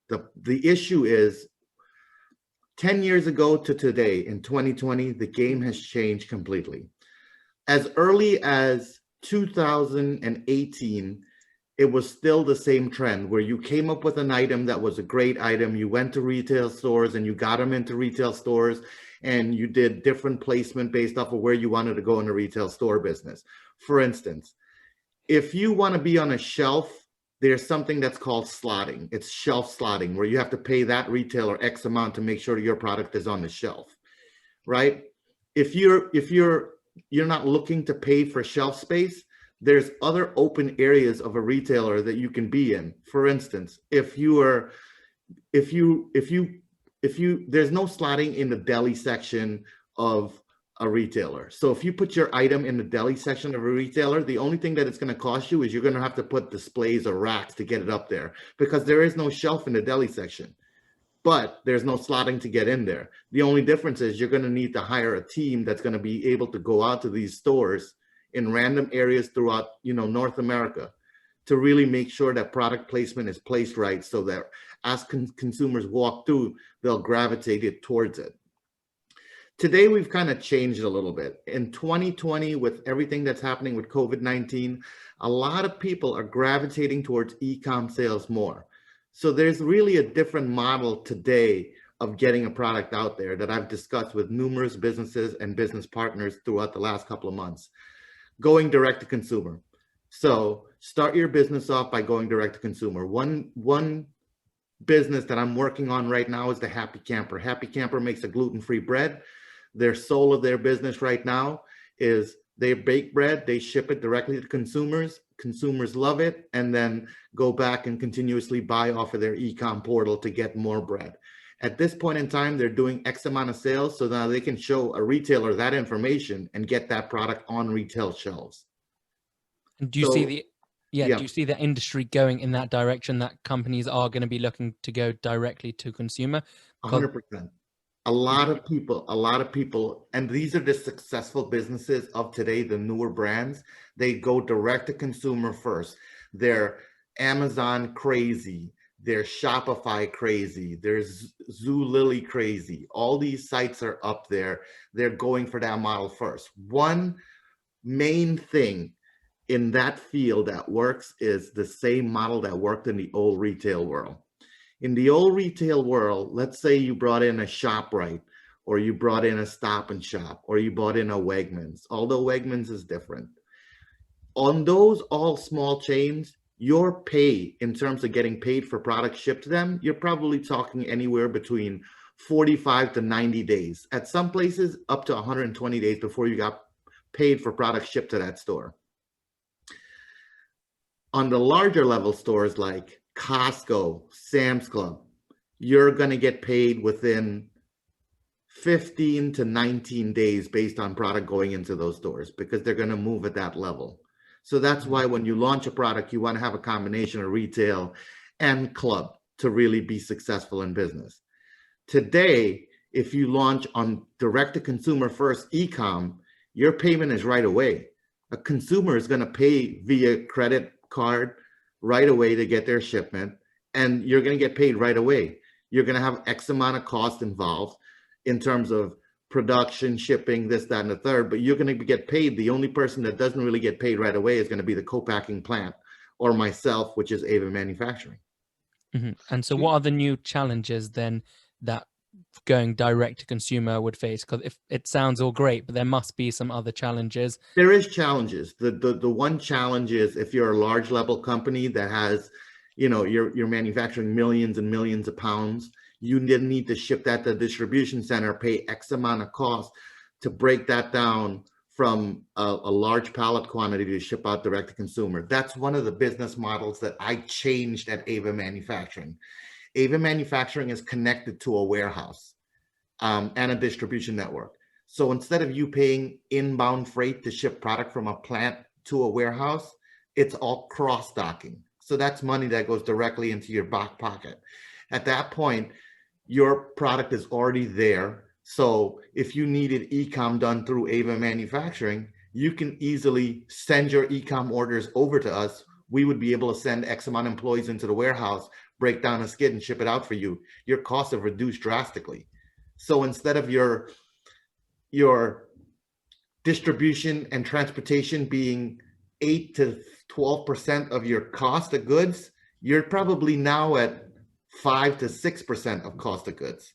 The issue is 10 years ago to today in 2020, the game has changed completely. As early as 2018, it was still the same trend where you came up with an item that was a great item. You went to retail stores and you got them into retail stores, and you did different placement based off of where you wanted to go in the retail store business. For instance, if you want to be on a shelf, there's something that's called slotting. It's shelf slotting, where you have to pay that retailer X amount to make sure your product is on the shelf, right? If you're not looking to pay for shelf space, there's other open areas of a retailer that you can be in. For instance, if you there's no slotting in the deli section of a retailer. So if you put your item in the deli section of a retailer, the only thing that it's going to cost you is you're going to have to put displays or racks to get it up there, because there is no shelf in the deli section, but there's no slotting to get in there. The only difference is you're going to need to hire a team that's going to be able to go out to these stores in random areas throughout, North America, to really make sure that product placement is placed right, so that as consumers walk through, they'll gravitate it towards it. Today, we've kind of changed a little bit. In 2020, with everything that's happening with COVID-19, a lot of people are gravitating towards e-com sales more. So there's really a different model today of getting a product out there that I've discussed with numerous businesses and business partners throughout the last couple of months. Going direct to consumer. So start your business off by going direct to consumer. One business that I'm working on right now is the Happy Camper. Happy Camper makes a gluten-free bread. Their soul of their business right now is they bake bread, they ship it directly to consumers. Consumers love it, and then go back and continuously buy off of their e-com portal to get more bread. At this point in time, they're doing X amount of sales, so now they can show a retailer that information and get that product on retail shelves. And do you see the industry going in that direction, that companies are going to be looking to go directly to consumer? 100%. A lot of people, and these are the successful businesses of today, the newer brands, they go direct to consumer first. They're Amazon crazy, they're Shopify crazy, there's Zulily crazy. All these sites are up there. They're going for that model first. One main thing in that field that works is the same model that worked in the old retail world. In the old retail world, let's say you brought in a ShopRite, or you brought in a Stop and Shop, or you brought in a Wegmans, although Wegmans is different. On those all small chains, your pay in terms of getting paid for products shipped to them, you're probably talking anywhere between 45 to 90 days. At some places, up to 120 days before you got paid for products shipped to that store. On the larger level stores like Costco, Sam's Club, you're going to get paid within 15 to 19 days based on product going into those stores, because they're going to move at that level. So that's why when you launch a product, you want to have a combination of retail and club to really be successful in business. Today, if you launch on direct to consumer first e-com, your payment is right away. A consumer is going to pay via credit card right away to get their shipment, and you're going to get paid right away. You're going to have X amount of cost involved in terms of production, shipping, this, that, and the third, but you're going to get paid. The only person that doesn't really get paid right away is going to be the co-packing plant, or myself, which is Ava Manufacturing. Mm-hmm. And so what are the new challenges then that going direct to consumer would face? Because if it sounds all great, but there must be some other challenges. There is challenges. The one challenge is if you're a large level company that has, you're manufacturing millions and millions of pounds, you then need to ship that to the distribution center, pay X amount of cost to break that down from a large pallet quantity to ship out direct to consumer. That's one of the business models that I changed at Ava Manufacturing. Ava Manufacturing is connected to a warehouse and a distribution network. So instead of you paying inbound freight to ship product from a plant to a warehouse, it's all cross-docking. So that's money that goes directly into your back pocket. At that point, your product is already there. So if you needed e-com done through Ava Manufacturing, you can easily send your e-com orders over to us. We would be able to send X amount of employees into the warehouse, break down a skid and ship it out for you, your costs have reduced drastically. So instead of your distribution and transportation being 8 to 12% of your cost of goods, you're probably now at 5 to 6% of cost of goods.